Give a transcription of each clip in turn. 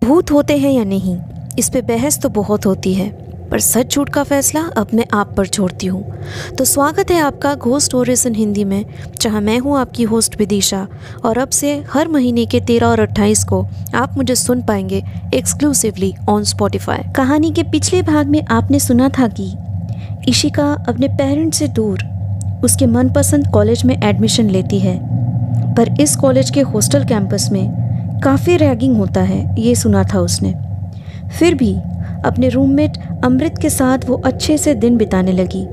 भूत होते हैं या नहीं, इस पे बहस तो बहुत होती है, पर सच झूठ का फैसला अब मैं आप पर छोड़ती हूँ। तो स्वागत है आपका घोस्ट स्टोरीज इन हिंदी में, जहाँ मैं हूँ आपकी होस्ट विदिशा। और अब से हर महीने के 13 और 28 को आप मुझे सुन पाएंगे एक्सक्लूसिवली ऑन स्पॉटिफाई। कहानी के पिछले भाग में आपने सुना था कि इशिका अपने पेरेंट्स से दूर उसके मनपसंद कॉलेज में एडमिशन लेती है, पर इस कॉलेज के हॉस्टल कैंपस में काफ़ी रैगिंग होता है, ये सुना था उसने। फिर भी अपने रूममेट अमृत के साथ वो अच्छे से दिन बिताने लगी।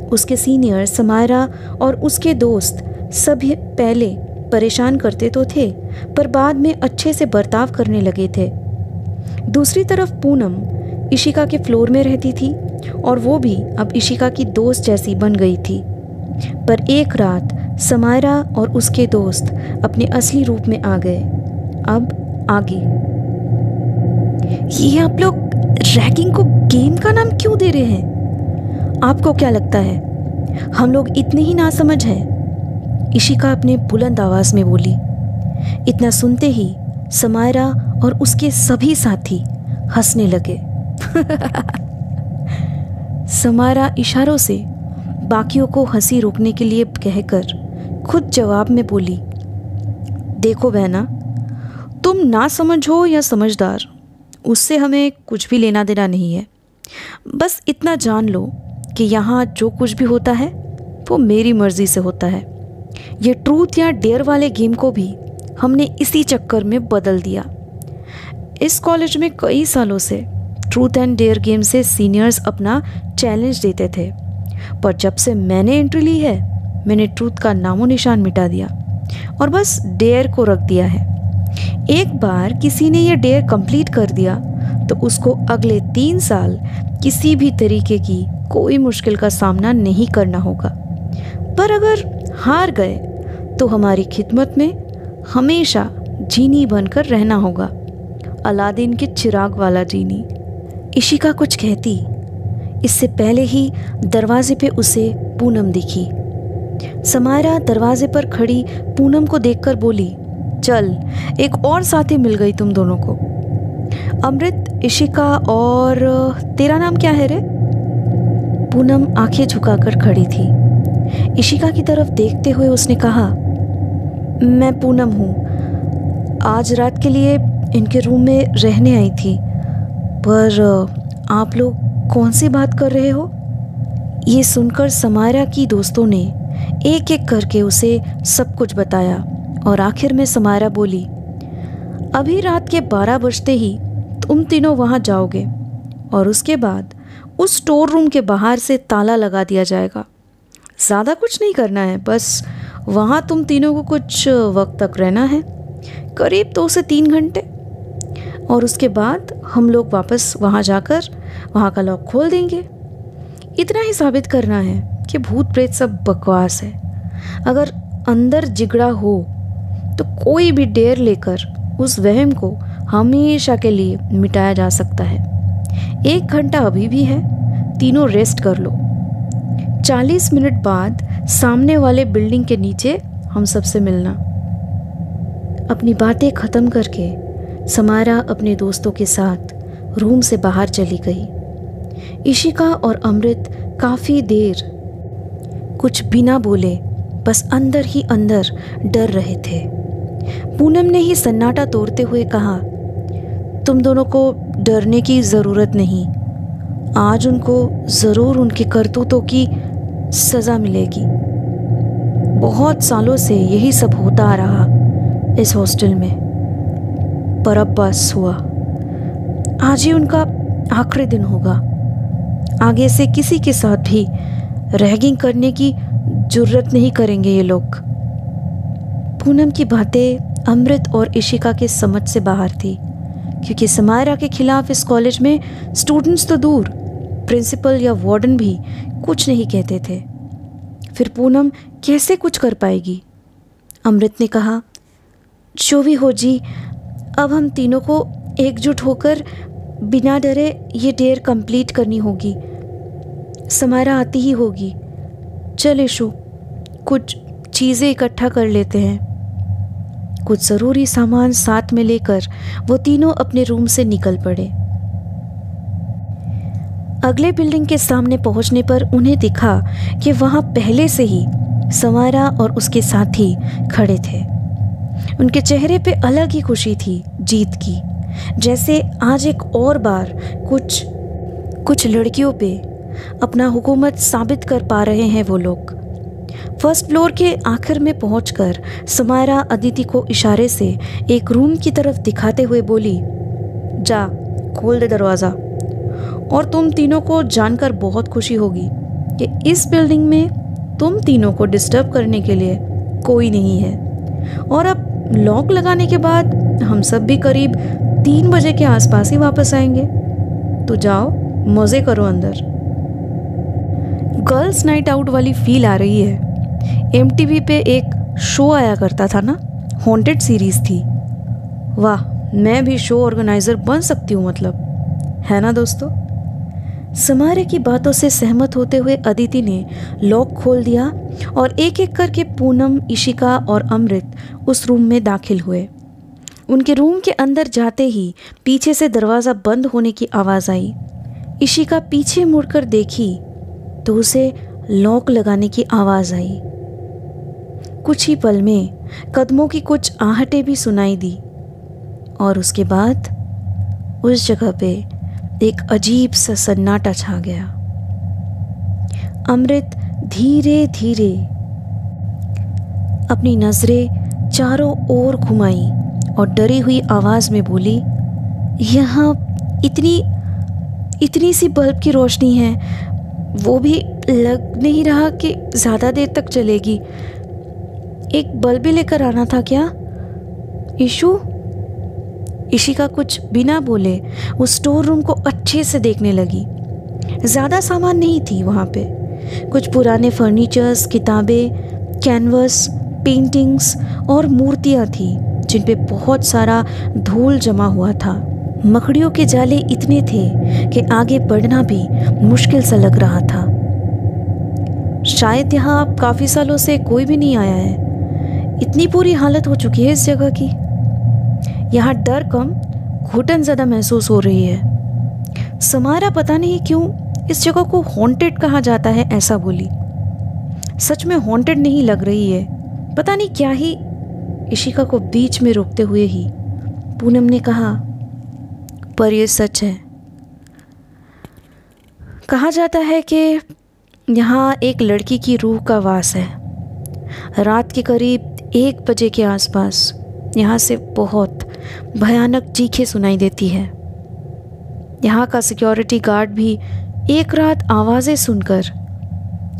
उसके सीनियर समायरा और उसके दोस्त सभी पहले परेशान करते तो थे, पर बाद में अच्छे से बर्ताव करने लगे थे। दूसरी तरफ पूनम इशिका के फ्लोर में रहती थी और वो भी अब इशिका की दोस्त जैसी बन गई थी। पर एक रात समायरा और उसके दोस्त अपने असली रूप में आ गए। अब आगे ये आप लोग रैगिंग को गेम का नाम क्यों दे रहे हैं? आपको क्या लगता है हम लोग इतने ही नासमझ हैं? इशिका अपने बुलंद आवाज में बोली। इतना सुनते ही समायरा और उसके सभी साथी हंसने लगे। समायरा इशारों से बाकियों को हंसी रोकने के लिए कहकर खुद जवाब में बोली, देखो बहना, तुम ना समझ हो या समझदार, उससे हमें कुछ भी लेना देना नहीं है। बस इतना जान लो कि यहाँ जो कुछ भी होता है वो मेरी मर्ज़ी से होता है। ये ट्रूथ या डेयर वाले गेम को भी हमने इसी चक्कर में बदल दिया। इस कॉलेज में कई सालों से ट्रूथ एंड डेयर गेम से सीनियर्स अपना चैलेंज देते थे, पर जब से मैंने एंट्री ली है, मैंने ट्रूथ का नामो निशान मिटा दिया और बस डेयर को रख दिया है। एक बार किसी ने यह डेयर कंप्लीट कर दिया तो उसको अगले 3 साल किसी भी तरीके की कोई मुश्किल का सामना नहीं करना होगा। पर अगर हार गए तो हमारी खिदमत में हमेशा जीनी बनकर रहना होगा, अलादीन के चिराग वाला जीनी। इशिका कुछ कहती, इससे पहले ही दरवाजे पे उसे पूनम दिखी। समायरा दरवाजे पर खड़ी पूनम को देखकर बोली, चल, एक और साथी मिल गई तुम दोनों को। अमृत, इशिका और तेरा नाम क्या है रे? पूनम आंखें झुकाकर खड़ी थी। इशिका की तरफ देखते हुए उसने कहा, मैं पूनम हूँ, आज रात के लिए इनके रूम में रहने आई थी। पर आप लोग कौन सी बात कर रहे हो? ये सुनकर समायरा की दोस्तों ने एक एक करके उसे सब कुछ बताया और आखिर में समायरा बोली, अभी रात के 12 बजते ही तुम तीनों वहाँ जाओगे और उसके बाद उस स्टोर रूम के बाहर से ताला लगा दिया जाएगा। ज़्यादा कुछ नहीं करना है, बस वहाँ तुम तीनों को कुछ वक्त तक रहना है, करीब 2 से 3 घंटे। और उसके बाद हम लोग वापस वहाँ जाकर वहाँ का लॉक खोल देंगे। इतना ही साबित करना है कि भूत प्रेत सब बकवास है। अगर अंदर जिगड़ा हो तो कोई भी डेयर लेकर उस वहम को हमेशा के लिए मिटाया जा सकता है। 1 घंटा अभी भी है, तीनों रेस्ट कर लो। 40 मिनट बाद सामने वाले बिल्डिंग के नीचे हम सबसे मिलना। अपनी बातें ख़त्म करके समायरा अपने दोस्तों के साथ रूम से बाहर चली गई। इशिका और अमृत काफ़ी देर कुछ बिना बोले बस अंदर ही अंदर डर रहे थे। पूनम ने ही सन्नाटा तोड़ते हुए कहा, तुम दोनों को डरने की ज़रूरत नहीं, आज उनको ज़रूर उनके करतूतों की सज़ा मिलेगी। बहुत सालों से यही सब होता आ रहा इस हॉस्टल में, पर अब बस हुआ। आज ही उनका आखिरी दिन होगा। आगे से किसी के साथ भी रैगिंग करने की जुर्रत नहीं करेंगे ये लोग। पूनम की बातें अमृत और इशिका के समझ से बाहर थी, क्योंकि समायरा के खिलाफ इस कॉलेज में स्टूडेंट्स तो दूर, प्रिंसिपल या वार्डन भी कुछ नहीं कहते थे। फिर पूनम कैसे कुछ कर पाएगी? अमृत ने कहा, जो भी हो जी, अब हम तीनों को एकजुट होकर बिना डरे ये डेयर कंप्लीट करनी होगी। समायरा आती ही होगी। चल इशू, कुछ चीज़ें इकट्ठा कर लेते हैं। कुछ ज़रूरी सामान साथ में लेकर वो तीनों अपने रूम से निकल पड़े। अगले बिल्डिंग के सामने पहुंचने पर उन्हें दिखा कि वहां पहले से ही समारा और उसके साथी खड़े थे। उनके चेहरे पे अलग ही खुशी थी जीत की, जैसे आज एक और बार कुछ लड़कियों पे अपना हुकूमत साबित कर पा रहे हैं वो लोग। फर्स्ट फ्लोर के आखिर में पहुंचकर समारा अदिति को इशारे से एक रूम की तरफ दिखाते हुए बोली, जा खोल दे दरवाज़ा। और तुम तीनों को जानकर बहुत खुशी होगी कि इस बिल्डिंग में तुम तीनों को डिस्टर्ब करने के लिए कोई नहीं है। और अब लॉक लगाने के बाद हम सब भी करीब 3 बजे के आसपास ही वापस आएंगे, तो जाओ मज़े करो अंदर। गर्ल्स नाइट आउट वाली फील आ रही है। MTV पे एक शो आया करता था ना, हॉन्टेड सीरीज़ थी। वाह, मैं भी शो ऑर्गेनाइज़र बन सकती हूँ मतलब, है ना दोस्तों। समारे की बातों से सहमत होते हुए अदिति ने लॉक खोल दिया और एक एक करके पूनम, इशिका और अमृत उस रूम में दाखिल हुए। उनके रूम के अंदर जाते ही पीछे से दरवाज़ा बंद होने की आवाज़ आई। इशिका पीछे मुड़कर देखी तो उसे लॉक लगाने की आवाज़ आई। कुछ ही पल में कदमों की कुछ आहटें भी सुनाई दी और उसके बाद उस जगह पे एक अजीब सा सन्नाटा छा गया। अमृत धीरे धीरे अपनी नजरें चारों ओर घुमाई और डरी हुई आवाज में बोली, यहाँ इतनी सी बल्ब की रोशनी है, वो भी लग नहीं रहा कि ज़्यादा देर तक चलेगी। एक बल्ब भी लेकर आना था क्या ईशु? इशिका कुछ बिना बोले उस स्टोर रूम को अच्छे से देखने लगी। ज़्यादा सामान नहीं थी वहाँ पे। कुछ पुराने फर्नीचर्स, किताबें, कैनवस, पेंटिंग्स और मूर्तियाँ थी जिन पे बहुत सारा धूल जमा हुआ था। मकड़ियों के जाले इतने थे कि आगे बढ़ना भी मुश्किल सा लग रहा था। शायद यहाँ अब काफ़ी सालों से कोई भी नहीं आया है। इतनी बुरी हालत हो चुकी है इस जगह की। यहाँ डर कम घुटन ज़्यादा महसूस हो रही है। समारा पता नहीं क्यों इस जगह को हॉन्टेड कहा जाता है ऐसा बोली। सच में हॉन्टेड नहीं लग रही है, पता नहीं क्या ही। इशिका को बीच में रोकते हुए ही पूनम ने कहा, पर ये सच है। कहा जाता है कि यहाँ एक लड़की की रूह का वास है। रात के करीब 1 बजे के आसपास यहाँ से बहुत भयानक चीखें सुनाई देती है। यहाँ का सिक्योरिटी गार्ड भी एक रात आवाज़ें सुनकर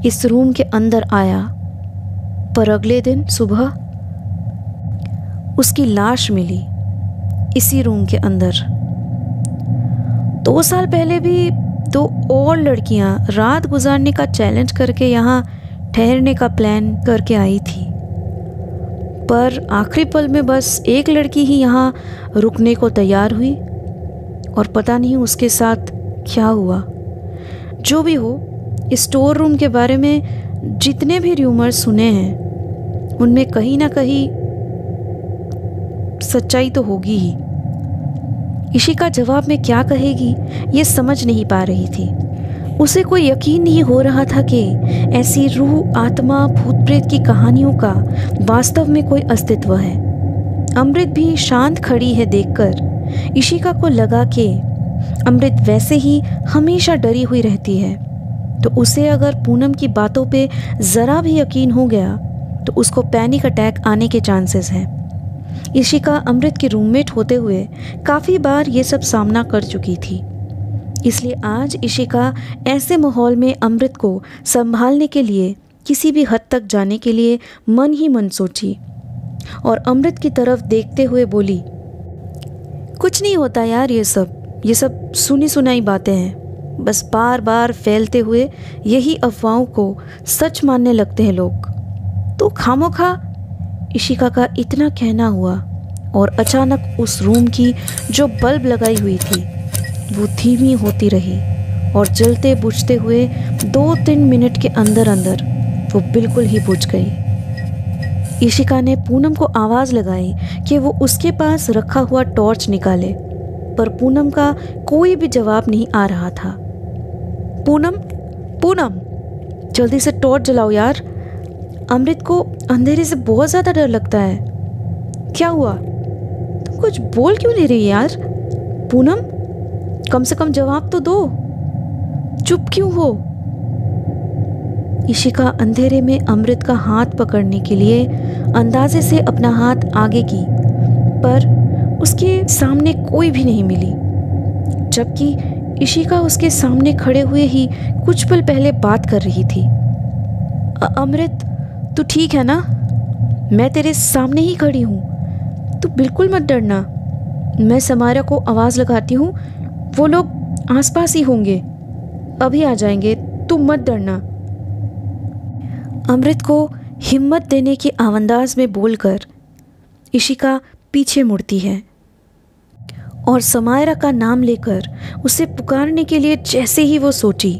इस रूम के अंदर आया, पर अगले दिन सुबह उसकी लाश मिली इसी रूम के अंदर। 2 साल पहले भी 2 और लड़कियाँ रात गुजारने का चैलेंज करके यहाँ ठहरने का प्लान करके आई थी, पर आखिरी पल में बस एक लड़की ही यहाँ रुकने को तैयार हुई और पता नहीं उसके साथ क्या हुआ। जो भी हो, इस स्टोर रूम के बारे में जितने भी र्यूमर्स सुने हैं उनमें कहीं ना कहीं सच्चाई तो होगी ही। इशिका जवाब में क्या कहेगी ये समझ नहीं पा रही थी। उसे कोई यकीन नहीं हो रहा था कि ऐसी रूह, आत्मा, भूत प्रेत की कहानियों का वास्तव में कोई अस्तित्व है। अमृत भी शांत खड़ी है देखकर इशिका को लगा कि अमृत वैसे ही हमेशा डरी हुई रहती है, तो उसे अगर पूनम की बातों पे ज़रा भी यकीन हो गया तो उसको पैनिक अटैक आने के चांसेस हैं। इशिका अमृत की रूममेट होते हुए काफ़ी बार ये सब सामना कर चुकी थी, इसलिए आज इशिका ऐसे माहौल में अमृत को संभालने के लिए किसी भी हद तक जाने के लिए मन ही मन सोची और अमृत की तरफ देखते हुए बोली, कुछ नहीं होता यार, ये सब सुनी सुनाई बातें हैं। बस बार बार फैलते हुए यही अफवाहों को सच मानने लगते हैं लोग। तो खामोखा। इशिका का इतना कहना हुआ और अचानक उस रूम की जो बल्ब लगाई हुई थी वो धीमी होती रही और जलते बुझते हुए 2-3 मिनट के अंदर अंदर वो बिल्कुल ही बुझ गई। इशिका ने पूनम को आवाज़ लगाई कि वो उसके पास रखा हुआ टॉर्च निकाले, पर पूनम का कोई भी जवाब नहीं आ रहा था। पूनम, पूनम, जल्दी से टॉर्च जलाओ यार। अमृत को अंधेरे से बहुत ज़्यादा डर लगता है। क्या हुआ? तुम कुछ बोल क्यों नहीं रही यार? पूनम, कम से कम जवाब तो दो। चुप क्यों हो? इशिका अंधेरे में अमृत का हाथ पकड़ने के लिए अंदाजे से अपना हाथ आगे की, पर उसके सामने कोई भी नहीं मिली, जबकि इशिका उसके सामने खड़े हुए ही कुछ पल पहले बात कर रही थी। अमृत, तू ठीक है ना? मैं तेरे सामने ही खड़ी हूँ, तू बिल्कुल मत डरना। मैं समायरा को आवाज़ लगाती हूँ, वो लोग आसपास ही होंगे, अभी आ जाएंगे, तू मत डरना। अमृत को हिम्मत देने की आवाज़ में बोलकर इशिका पीछे मुड़ती है और समायरा का नाम लेकर उसे पुकारने के लिए जैसे ही वो सोची,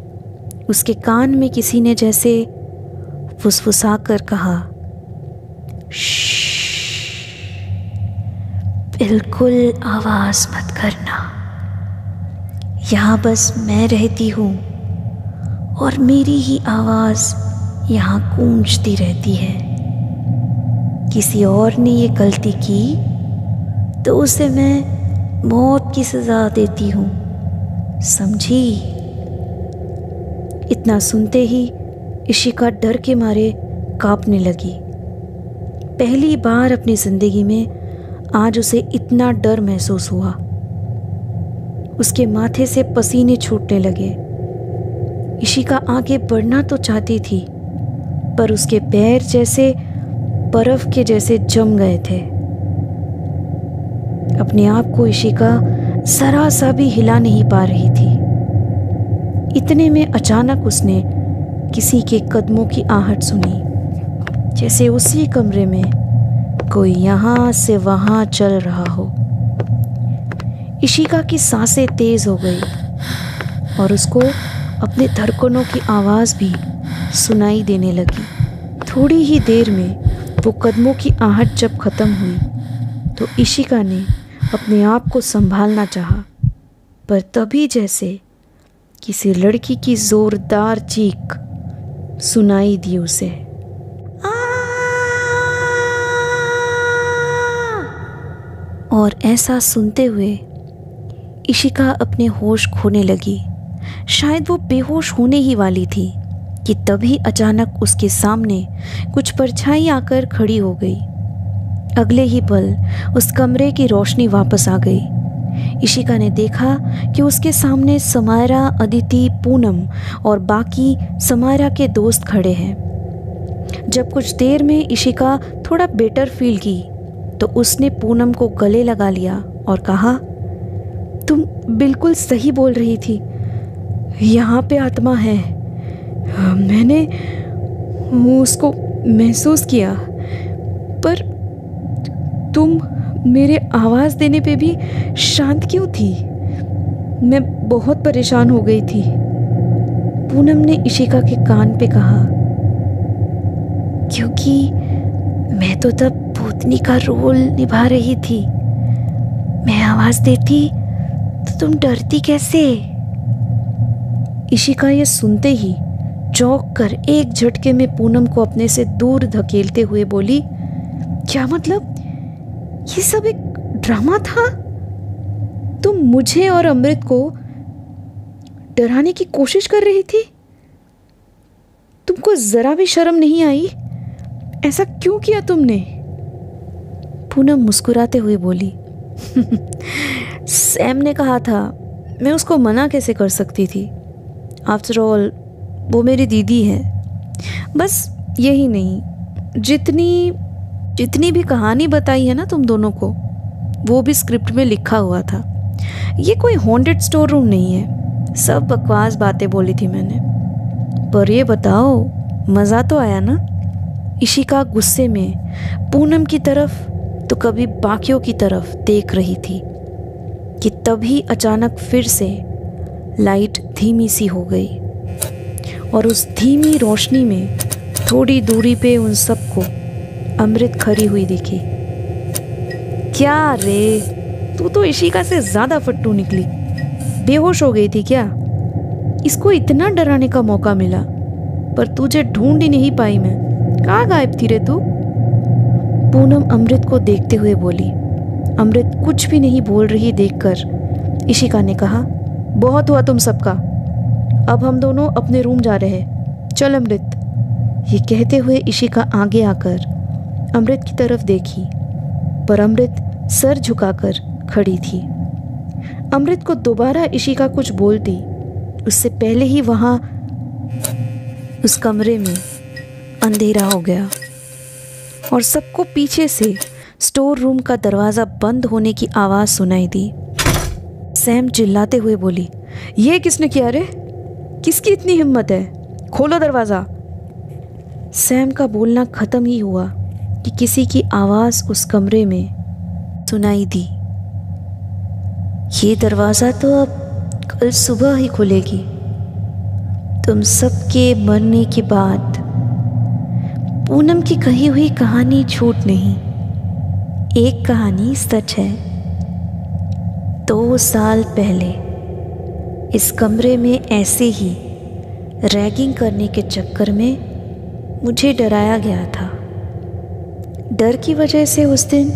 उसके कान में किसी ने जैसे फुसफुसा कर कहा, बिल्कुल आवाज़ मत करना, यहाँ बस मैं रहती हूँ और मेरी ही आवाज़ यहाँ गूंजती रहती है। किसी और ने ये गलती की तो उसे मैं मौत की सज़ा देती हूँ, समझी? इतना सुनते ही इशिका डर के मारे कांपने लगी। पहली बार अपनी ज़िंदगी में आज उसे इतना डर महसूस हुआ। उसके माथे से पसीने छूटने लगे। इशिका आगे बढ़ना तो चाहती थी, पर उसके पैर जैसे बर्फ के जैसे जम गए थे। अपने आप को इशिका जरा सा भी हिला नहीं पा रही थी। इतने में अचानक उसने किसी के कदमों की आहट सुनी, जैसे उसी कमरे में कोई यहाँ से वहाँ चल रहा हो। इशिका की सांसें तेज हो गई और उसको अपने धड़कनों की आवाज़ भी सुनाई देने लगी। थोड़ी ही देर में वो कदमों की आहट जब ख़त्म हुई तो इशिका ने अपने आप को संभालना चाहा, पर तभी जैसे किसी लड़की की ज़ोरदार चीख सुनाई दी उसे। और ऐसा सुनते हुए इशिका अपने होश खोने लगी। शायद वो बेहोश होने ही वाली थी कि तभी अचानक उसके सामने कुछ परछाई आकर खड़ी हो गई। अगले ही पल उस कमरे की रोशनी वापस आ गई। इशिका ने देखा कि उसके सामने समायरा, अदिति, पूनम और बाकी समायरा के दोस्त खड़े हैं। जब कुछ देर में इशिका थोड़ा बेटर फील की तो उसने पूनम को गले लगा लिया और कहा, तुम बिल्कुल सही बोल रही थी, यहाँ पे आत्मा है। मैंने उसको महसूस किया, पर तुम मेरे आवाज़ देने पे भी शांत क्यों थी? मैं बहुत परेशान हो गई थी। पूनम ने इशिका के कान पे कहा, क्योंकि मैं तो तब भूतनी का रोल निभा रही थी। मैं आवाज़ देती तो तुम डरती कैसे? इशिका ये सुनते ही चौंक कर एक झटके में पूनम को अपने से दूर धकेलते हुए बोली, क्या मतलब? ये सब एक ड्रामा था? तुम मुझे और अमृत को डराने की कोशिश कर रही थी? तुमको जरा भी शर्म नहीं आई? ऐसा क्यों किया तुमने? पूनम मुस्कुराते हुए बोली, सैम ने कहा था, मैं उसको मना कैसे कर सकती थी? आफ्टर ऑल वो मेरी दीदी है। बस यही नहीं, जितनी भी कहानी बताई है ना तुम दोनों को, वो भी स्क्रिप्ट में लिखा हुआ था। ये कोई हॉन्टेड स्टोर रूम नहीं है। सब बकवास बातें बोली थी मैंने। पर ये बताओ, मज़ा तो आया ना? इशिका गुस्से में पूनम की तरफ तो कभी बाकियों की तरफ देख रही थी कि तभी अचानक फिर से लाइट धीमी सी हो गई और उस धीमी रोशनी में थोड़ी दूरी पे उन सबको अमृत खड़ी हुई दिखी। क्या रे, तू तो इशिका से ज़्यादा फट्टू निकली। बेहोश हो गई थी क्या? इसको इतना डराने का मौका मिला पर तुझे ढूंढ ही नहीं पाई मैं। कहाँ गायब थी रे तू? पूनम अमृत को देखते हुए बोली। अमृत कुछ भी नहीं बोल रही देखकर इशिका ने कहा, बहुत हुआ तुम सबका, अब हम दोनों अपने रूम जा रहे हैं, चल अमृत। ये कहते हुए इशिका आगे आकर अमृत की तरफ देखी पर अमृत सर झुकाकर खड़ी थी। अमृत को दोबारा इशिका कुछ बोलती उससे पहले ही वहाँ उस कमरे में अंधेरा हो गया और सबको पीछे से स्टोर रूम का दरवाज़ा बंद होने की आवाज़ सुनाई दी। सैम चिल्लाते हुए बोली, ये किसने किया रे? किसकी इतनी हिम्मत है? खोलो दरवाज़ा। सैम का बोलना ख़त्म ही हुआ कि किसी की आवाज़ उस कमरे में सुनाई दी। ये दरवाज़ा तो अब कल सुबह ही खुलेगी। तुम सबके मरने के बाद पूनम की कही हुई कहानी झूठ नहीं, एक कहानी सच है। 2 साल पहले इस कमरे में ऐसे ही रैगिंग करने के चक्कर में मुझे डराया गया था। डर की वजह से उस दिन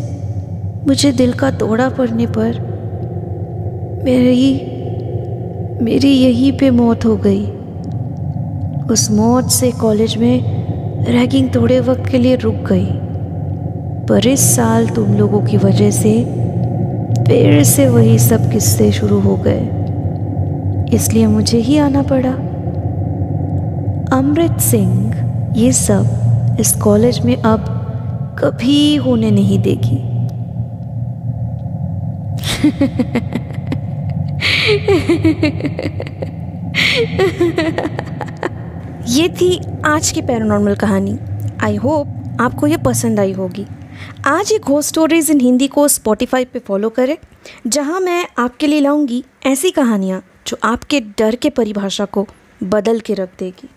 मुझे दिल का दौरा पड़ने पर मेरी यहीं पे मौत हो गई। उस मौत से कॉलेज में रैगिंग थोड़े वक्त के लिए रुक गई, पर इस साल तुम लोगों की वजह से फिर से वही सब किस्से शुरू हो गए, इसलिए मुझे ही आना पड़ा। अमृत सिंह ये सब इस कॉलेज में अब कभी होने नहीं देगी। ये थी आज की पैरानॉर्मल कहानी। आई होप आपको ये पसंद आई होगी। आज ही घोस्ट स्टोरीज इन हिंदी को स्पॉटिफाई पे फॉलो करें, जहां मैं आपके लिए लाऊंगी ऐसी कहानियां जो आपके डर के परिभाषा को बदल के रख देगी।